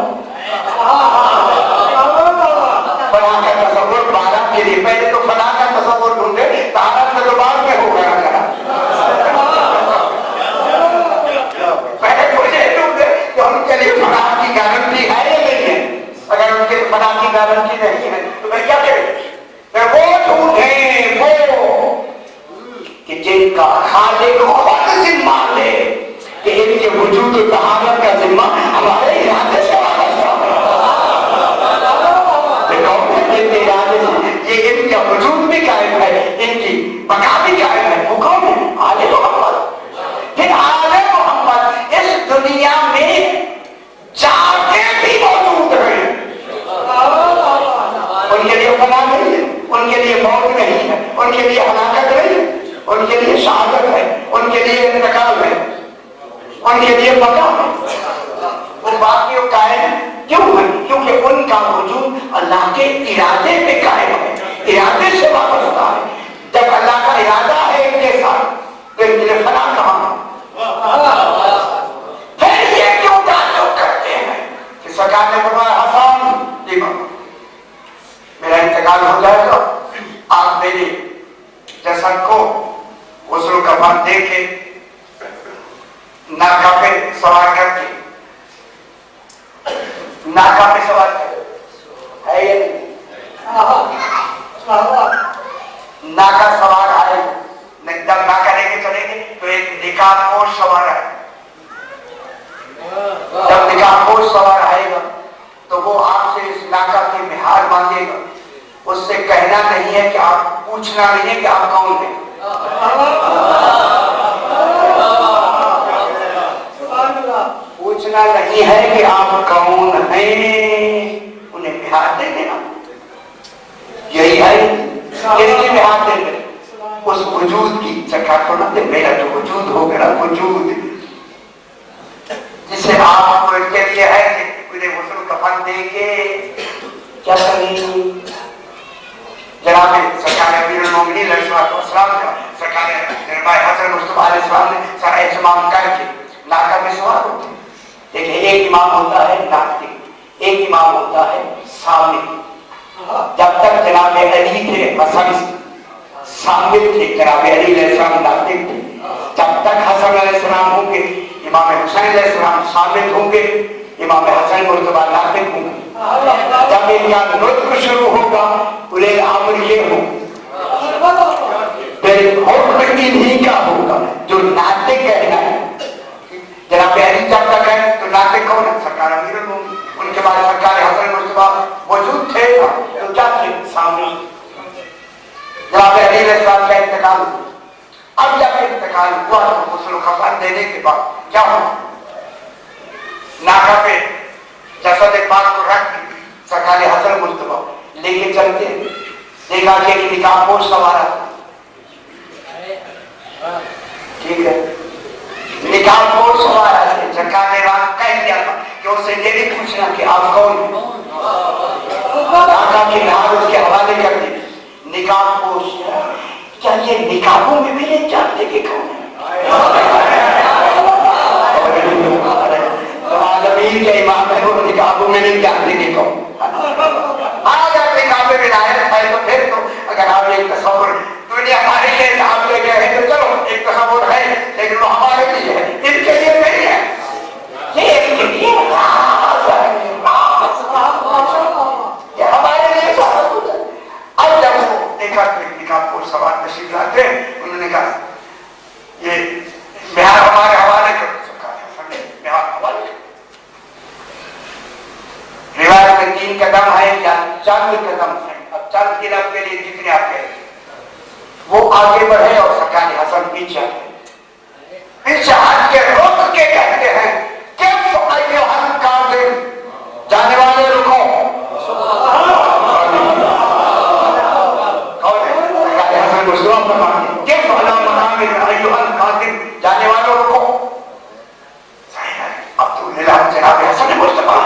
فنا کا تصور 12 کے لیے, پہلے تو فنا کا تصور ڈھونڈے, طاقت میں تو بعد میں ہو گیا کرا. پہلے مجھے ڈھونڈے کہ ان کے لیے فنا کی گارنٹی ہے یا نہیں ہے. اگر ان کے فنا کی گارنٹی نہیں ہے تو میں کیا کریں؟ میں وہ ڈھونڈیں وہ کہ جن کا خالق خود ذمہ لے کہ ان کے وجود و طہارت کا ذمہ ہمارے ارادے سے وابستہ ہے. یہ ان کا وجود بھی قائم ہے, ان کی بقا بھی قائم ہے. وہ کون ہے؟ آل محمد. پھر آل محمد اس دنیا میں جا کے بھی موجود ہیں. ان کے لیے فنا نہیں ہے, ان کے لیے موت نہیں ہے, ان کے لیے ہلاکت ان کے لیے شہادت ہے، ان کے لیے انتقال ہے، ان کے لیے مقام ہے، وہ باقی و قائم کیوں ہے؟ کیونکہ ان کا وجود اللہ کے ارادے پہ قائم ہے، ارادے سے وابستہ ہے۔ جب اللہ کا ارادہ ہے ان کے ساتھ تو ان کے لیے فنا کہاں ہے؟ پھر یہ کیوں تعلق کرتے ہیں کہ سرکار نے فرمایا حسن جی میرا انتقال ہو جائے گا، آپ میری جسد کو غسل و کفن دے کے ناکا پہ سوار کر کے، ناکا پہ سوار کر ہے یہ ناکا سوار آئے، جب ناکا لے کے چلیں گے تو ایک نکاح پوش سوار آئے، جب نکاح پوش سوار آئے گا تو وہ آپ سے اس ناکا کی مہار مانگے گا، اس سے کہنا نہیں ہے کہ آپ پوچھنا نہیں ہے کہ آپ کون ہیں، پوچھنا نہیں ہے کہ آپ کون ہیں، انہیں مہار دیں گے نا، یہی ہے کس کی مہار دیں گے؟ اس وجود کی سرکار کو نہ دے، میرا جو وجود ہو میرا وجود جسے آپ کو ان کے لیے ہے کہ انہیں غسل کفن دے کے کیا کریں؟ جناب سرکار امیر المومنین علیہ السلام نے سرکار جناب حسن مصطفیٰ علیہ السلام نے سارا اہتمام کر کے ناکا میں سوار ہوتے ہیں۔ دیکھیں ایک امام ہوتا ہے ناطق، ایک امام ہوتا ہے سامع۔ جب تک جناب علی تھے حسن سامع تھے، جناب علی علیہ السلام ناطق تھے، جب تک حسن علیہ السلام ہوں گے امام حسین علیہ السلام سامع ہوں گے، امام حسن مصطفیٰ ناطق ہوں گے۔ جب ان کا نطق شروع ہوگا انہیں امر یہ ہو پھر حکم انہی کا ہوگا جو ناطق کہنا ہے۔ جناب علی جب تک ہے تو ناطق کون ہے؟ سرکار امیر المومنین۔ ان کے بعد سرکار حسن مصطفیٰ موجود تھے تو کیا تھے؟ سامنے۔ جناب علی علیہ السلام کا انتقال، اب جب انتقال ہوا تو غسل و کفن دینے کے بعد کیا ہوا؟ ناکا پہ جسد پاک کو رکھ کے سرکار حسن مصطفیٰ لے کے چلتے، دیکھا کہ ایک نکاح پوش سوارا تھا، ٹھیک ہے نکاح پوش سوارا ہے، سرکار نے بات کہہ دیا تھا کہ اس سے یہ نہیں پوچھنا کہ آپ کون ہیں، ناکا کی نہار اس کے حوالے کر دی، نکاح پوش کیا یہ نکاحوں میں بھی نہیں جانتے کہ کون ہے؟ عالمین کے امام ہے وہ نکاحوں میں نہیں جانتے کہ کون، آج آپ نکاح میں ولایت ہے تو پھر تو اگر آپ ایک تصور دنیا ہمارے لیے آپ لے گئے ہیں تو چلو ایک تصور ہے، لیکن وہ ہمارے لیے ہے، ان کے لیے نہیں ہے، یہ ان کے لیے راز ہے، یہ ہمارے لیے سوال ہوتا ہے۔ اب جب وہ دیکھا کہ نکاح کو سوال تشریف لاتے ہیں، انہوں نے کہا یہ بہار ہمارے حوالے کر، بہار حوالے کر، روایت میں 3 قدم ہے یا 4 قدم ہے، اب 4 قدم کے لیے جتنے آپ کہتے وہ آگے بڑھے اور سرکار حسن پیچھے آتے، پیچھے ہٹ کے روک کے کہتے ہیں کیف ایھا القاضم، جانے والے رکو، کون ہے؟ سرکار حسن مصطفیٰ فرماتے ہیں کیف علی مقام ایھا القاضم، جانے والوں رکو، اب تو نظام جناب حسن مصطفیٰ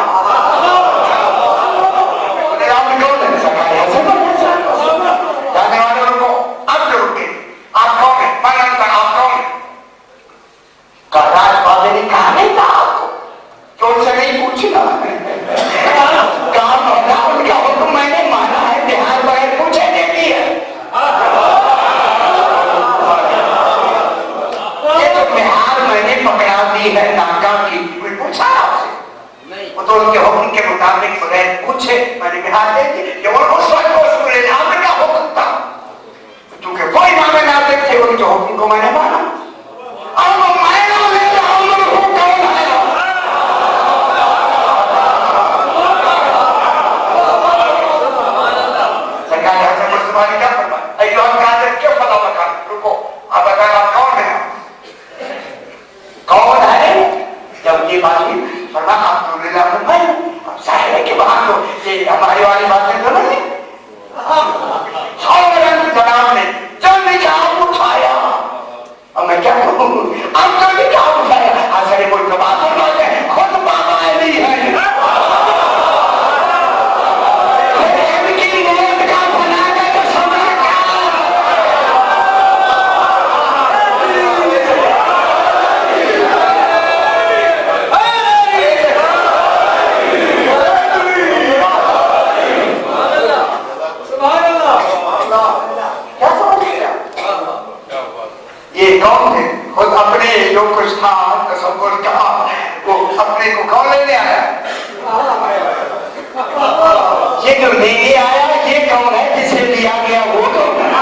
ہے ناکا کی، کوئی پوچھا آپ سے؟ وہ تو ان کے حکم کے مطابق بغیر پوچھے میں نے بہار دے دی کہ وہ اس وقت کو اس کو لے جانے کا حکم تھا، کیونکہ وہ امام ناطق تھے، ان کے حکم کو میں نے مانا، اور وہ میں نہ لے رہا ہوں کون ہے؟ سرکار حسن مصطفیٰ نے کیا فرمایا؟ ایھا القاضم کیف علی مقام، رکو اب اگر آپ کون ہیں، کون ہے؟ جب یہ بات ہوئی فرمایا الحمدللہ، فرمایا اب ظاہر ہے کہ وہاں تو یہ ہماری والی باتیں تو نہیں، فوراً جناب نے جب نکاح اٹھایا یہ کون ہے؟ خود اپنے جو کچھ تھا تصور کا وہ اپنے کو کون لینے آیا؟ یہ جو لینے آیا یہ کون ہے جسے لیا گیا وہ کون ہے؟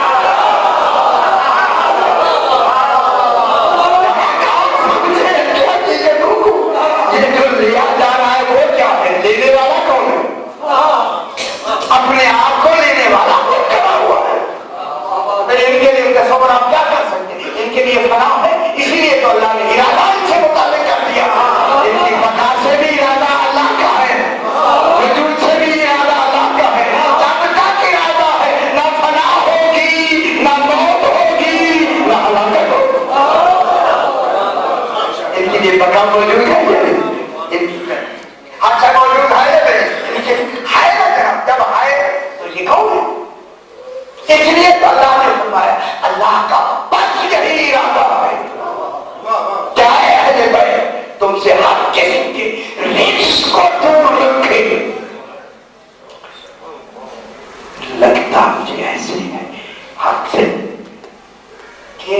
یہ جو لیا جا رہا ہے وہ کیا ہے؟ لینے والا کون ہے؟ اپنے آپ کو لینے والا خود کھڑا ہوا ہے. ان کے لیے تصور آپ کیا کر سکتے ہیں؟ ان کے لیے فنا ہے، اسی لیے تو اللہ نے ارادہ ان سے متعلق کر دیا. ان کی بقا سے بھی ارادہ اللہ کا ہے، وجود سے بھی ارادہ اللہ کا ہے. جب تک ارادہ ہے نہ فنا ہوگی، نہ موت ہوگی، نہ ہلاکت ہوگی. ان کے لیے بقا موجود ہے یا نہیں؟ اچھا موجود ہے یا نہیں؟ ہے نا جناب. جب ہے تو یہ کون ہے؟ اس لیے تو اللہ نے فرمایا اللہ کا بس یہی ارادہ ہے چاہے اہل بیت تم سے ہر قسم کے رزق کو دور رکھے. لگتا مجھے ایسے ہے حق سے کہ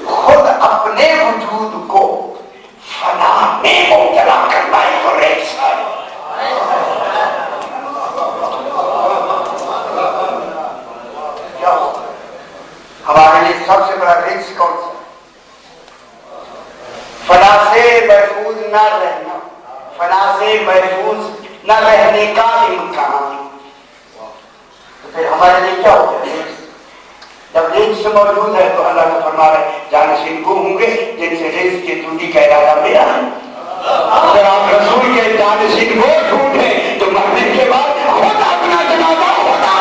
خود اپنے وجود کو فنا میں مبتلا کرنا ہی تو رزق ہے. ہمارے لیے سب سے بڑا رزق کون سا؟ فنا سے محفوظ نہ رہنا، فنا سے محفوظ نہ رہنے کا امکان. تو پھر ہمارے لیے کیا ہو گیا؟ جب رزق موجود ہے تو اللہ کا فرما ہے جانشین وہ ہوں گے جن سے رزق کی ٹوٹی کا ارادہ میرا ہے. اگر آپ رسول کے جانشین وہ ڈھونڈیں تو مرنے کے بعد خود اپنا جنازہ خدا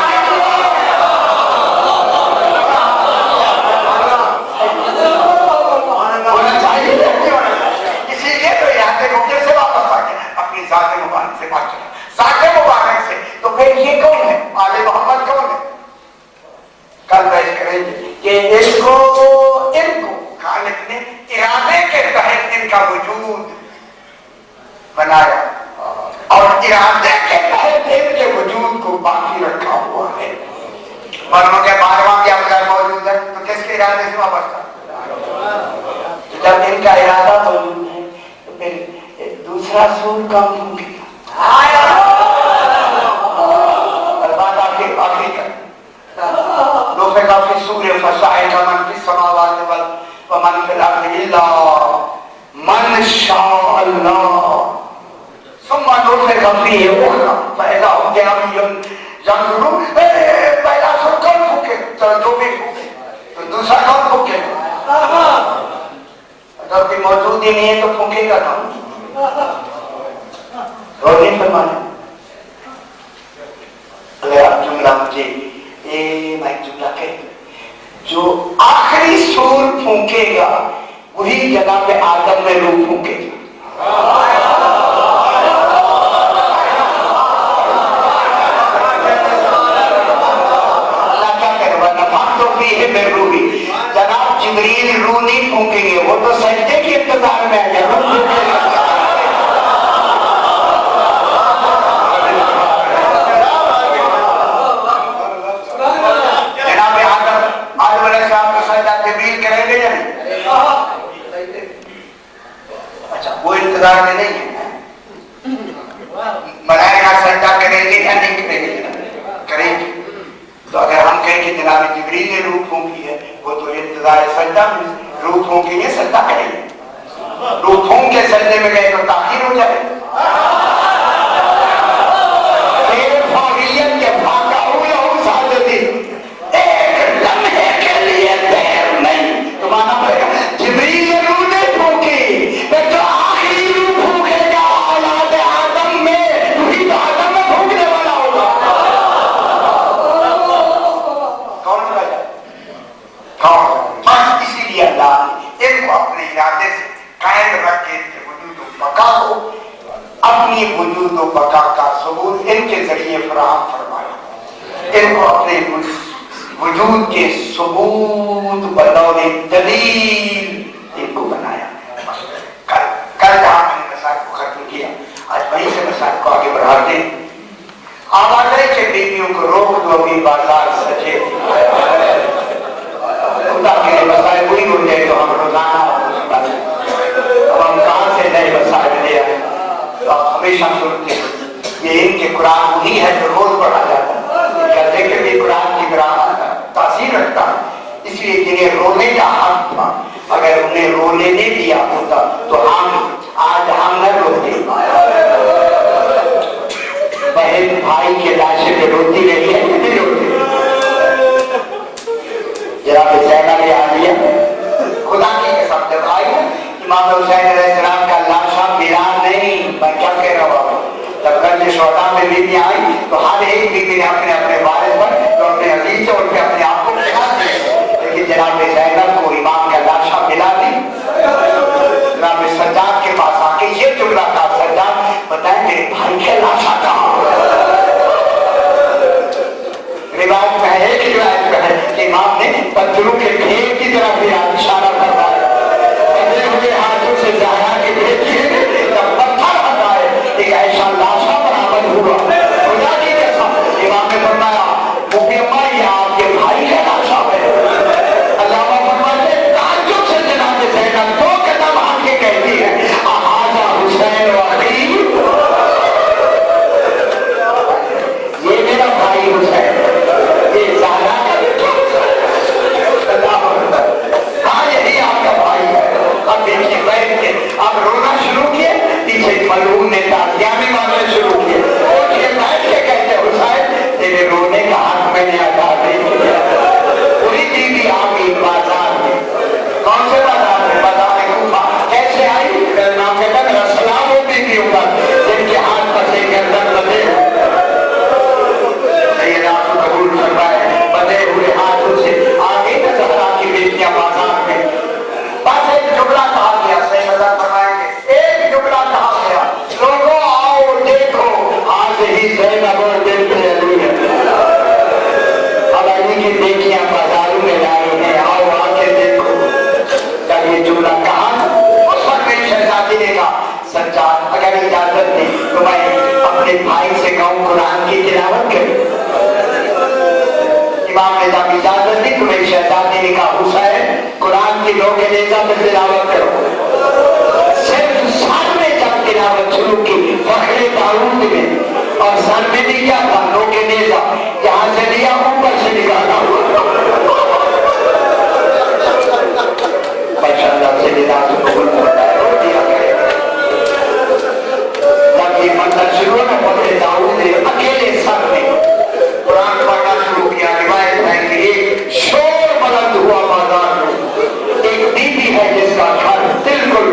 ذات مبارک سے بات چلا. ذات مبارک سے تو پھر یہ کون ہے؟ آل محمد کون ہے؟ کل بیٹھ کریں گے کہ ان کو خالق نے ارادے کے تحت ان کا وجود بنایا اور ارادے کے تحت ان کے وجود کو باقی رکھا ہوا ہے. مرنوں کے 12واں کیا بغیر موجود ہے تو کس کے ارادے سے وابستہ؟ جب ان کا ارادہ موجود ہے تو پھر دوسرا سور کام ہوگی. بات آخری کر دو پہ کافی سور فسائے کا من فی السماوات ومن فی الارض الا من شاء اللہ ثم نفخ فیہ اخرى فاذا هم قیام ينظرون. پہلا سور کون پھونکے؟ جو بھی پھونکے تو دوسرا کون پھونکے؟ جب کہ موجود ہی نہیں ہے تو پھونکے گا کون؟ اور نہیں فرمانا. اگر آپ جملہ مجھے میں ایک جملہ کہہ جو آخری سور پھونکے گا وہی جناب آدم میں روح پھونکے گا. اللہ کیا کروا نفاق تو بھی ہے میں روحی. جناب جبریل روح نہیں پھونکیں گے، وہ تو سجدے کے انتظار میں آ گیا. اچھا وہ انتظار میں نہیں ہے، ملائکہ سجدہ کریں گے یا نہیں کریں گے؟ کریں گے. تو اگر ہم کہیں کہ جناب جبریل نے روح پھونکی ہے وہ تو انتظار سجدہ میں روح پھونکیں گے سجدہ کریں گے. روح پھونک کے سجدے میں گئے تو تاخیر ہو جائے. اپنی وجود و بقا کا ثبوت ان کے ذریعے فراہم فرمایا. ان کو اپنے وجود کے ثبوت بطور دلیل ان کو بنایا. کل جہاں میں نے مسائل کو ختم کیا آج وہیں سے مسائل کو آگے بڑھاتے ہیں. آواز ہے کہ بیویوں کو روک دو ابھی بازار سجے خدا کے تاثیر رکھتا ہے، اس لیے جنہیں رونے کا حق تھا اگر انہیں رونے نہیں دیا ہوتا تو آج ہم نہ روتے، بہن بھائی کے لاشے پہ روتی رہی ہے کہ نہیں روتی؟ جناب زینب عالیہ خدا کی قسم جب آئی امام حسین علیہ السلام کا لاشا ملا نہیں، میں کیا کہہ رہا ہوں، جب گنج شہداء میں بیوی آئی تو ہر ایک بیوی نے اپنے اپنے وارث پر تو اپنے عزیز سے اور اپنے آپ کو بچا دیا، لیکن جناب زینب کو امام کا لاشا ملا نہیں۔ جناب سجاد کے پاس آ کے یہ جملہ تھا، سجاد بتائیں میرے بھائی کا لاشا کہاں؟ روایت میں ہے، ایک روایت میں ہے کہ امام نے پتھروں کے ڈھیر کی طرف بھی اشارہ کروایا، بندھے ہوئے ہاتھوں سے زہرا کے بھیجیے جب پتھر ہٹائے ایک ایسا لاشا برآمد ہوا، خدا کی قسم امام نے فرمایا مفتی اما یہ آپ کے بھائی کا لاشا ہے۔ علامہ فرماتے تعجب سے جناب زینب دو قدم آگے کہتی ہے احاذا حسین واخی، یہ میرا بھائی حسین، یہ زہرا کا بیٹا حسین، اللہ اکبر، ہاں یہی آپ کا بھائی ہے۔ اب دیکھیے بیٹھ کے اب رونا شروع کیے، پیچھے ملعون نے تازیاں بھی مارنا شروع کیے، اور یہ بیٹھ کے کہتے حسین تیرے رونے کا حق میں نے ادا نہیں کیا۔ پوری بیوی آ گئی بازار میں، کون سے بازار میں؟ بازار کوفہ۔ کیسے آئی؟ نام کہتا میرا سلام ہو بیویوں پر جن کے ہاتھ پسے گردن بدے قبول فرمائے، بدے ہوئے ہاتھوں سے آگے نہ زہرا کی بیٹیاں بازار میں۔ بس ایک جملہ کہا گیا، صحیح نظر فرمائیں گے، ایک جملہ کہا گیا لوگوں آؤ دیکھو آج ہی زینب اور بنت علی ہے، اب علی کی بیٹیاں بازاروں میں جا رہی ہیں، آؤ آ کے دیکھو۔ جب یہ جملہ کہا اس وقت میری شہزادی نے کہا سجاد اگر اجازت دی تو میں اپنے بھائی سے کہوں قرآن کی تلاوت کروں۔ امام نے جب اجازت دی تو میری شہزادی نے کہا حسین قرآن کی 9 کے نیزہ میں تلاوت کرو۔ صرف سر میں جب تلاوت شروع کی فخر داؤد میں، اور سر میں بھی کیا تھا 9 کے نیزہ، یہاں سے لیا اوپر سے نکالا ہوا، ماشاءاللہ سے ندا سے قبول ہوتا ہے، رو دیا کرے۔ جب یہ منظر شروع ہے فخر داؤد نے اکیلے سر میں قرآن پڑھنا شروع کیا۔ روایت ہے کہ ایک شور بلند ہوا بازار میں، ایک بیوی ہے جس کا گھر بالکل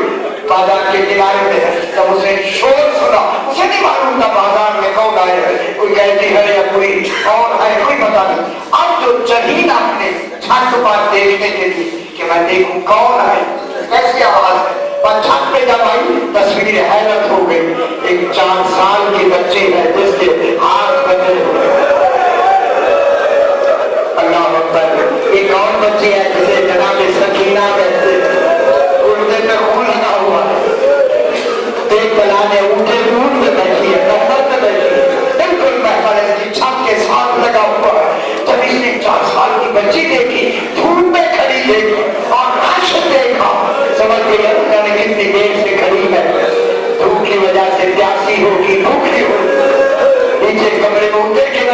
بازار کے کنارے میں ہے، جب اسے شور سنا اسے نہیں معلوم تھا بازار میں کون آئے ہیں، کوئی کہتی ہے یا کوئی اور ہے، کوئی پتا نہیں۔ اب جو چہین اپنے چھت پر دیکھنے کے لیے کہ میں دیکھوں کون ہے، کیسی آواز ہے، پر چھت پہ جب آئی تصویر حیرت ہو گئی، ایک 4 سال کی بچی ہے جس کے ہاتھ بندے ہوئے، اللہ اکبر، ایک اور بچی ہے جسے جناب سکینہ کہتے ہیں، اردے میں خون لگا ہوا ہے، ایک بلانے اونٹے اونٹ میں بیٹھی ہے، کمر میں بیٹھی ہے، بالکل محفل اس کی چھت کے ساتھ لگا ہوا ہے۔ جب اس نے 4 سال کی بچی دیکھی، دھوپ میں کھڑی دیکھی اور رش دیکھا، سمجھ گئی اللہ نے کتنی دیر سے کھڑی ہے، دھوپ کی وجہ سے پیاسی ہوگی، بھوکھی ہوگی، نیچے کمرے میں اتر کے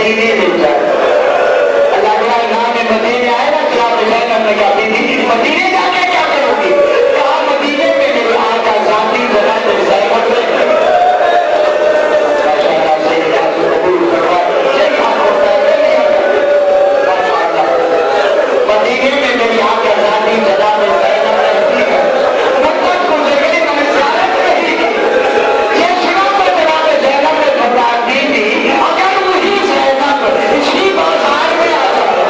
مدینے لے جائے. اللہ کے امام مدینے آئے نا خلاف زینب نے کہا بی بی مدینے جا کے کیا کرو گی؟ کہا مدینے میں میرے آقا ذاتی جناب زینب نے مدینے میں میری آقا ذاتی جناب زینب رہتی ہے. مطلب گزرے میں زیارت رہی گی. یہ سنا تو جناب زینب نے گھبراہٹ دی تھی اگر وہی زینب اسی بازار میں آ جائے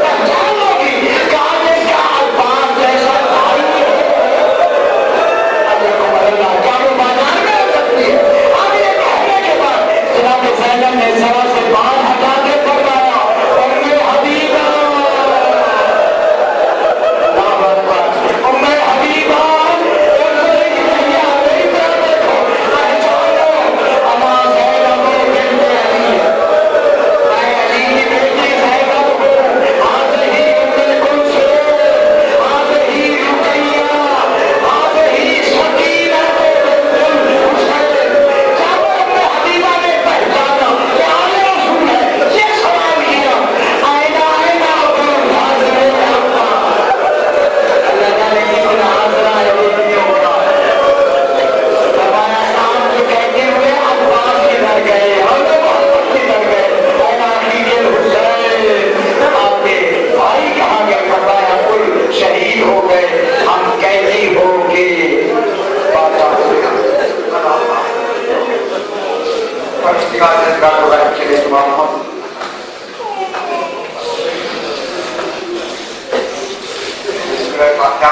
پہچان ہوگی کہا جس کا الفاظ جیسا بھائی اللہ کیا وہ بازار میں آ سکتی ہے؟ اب یہ کہنے کے بعد جناب زینب نے سرا سے بال ہٹا کے فرمایا اور میں حبیبہ میں حبیبہ شہید ہو گئے ہم قیدی ہو کے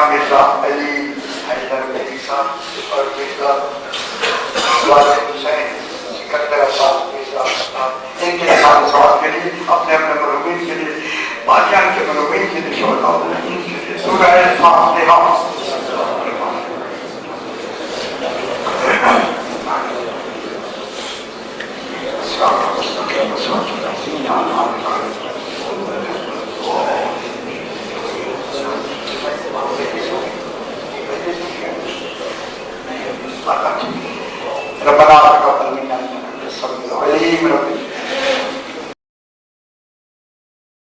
مرزا علی حیدر مرزا اور مرزا حسین سکندر صاحب مرزا ان کے ساتھ سوال کے لیے اپنے اپنے مرحومین کے لیے باقیان کے مرحومین کے لیے شہداء کے لیے سورہ فاتحہ. ربنا تقبل منا انك انت السميع العليم.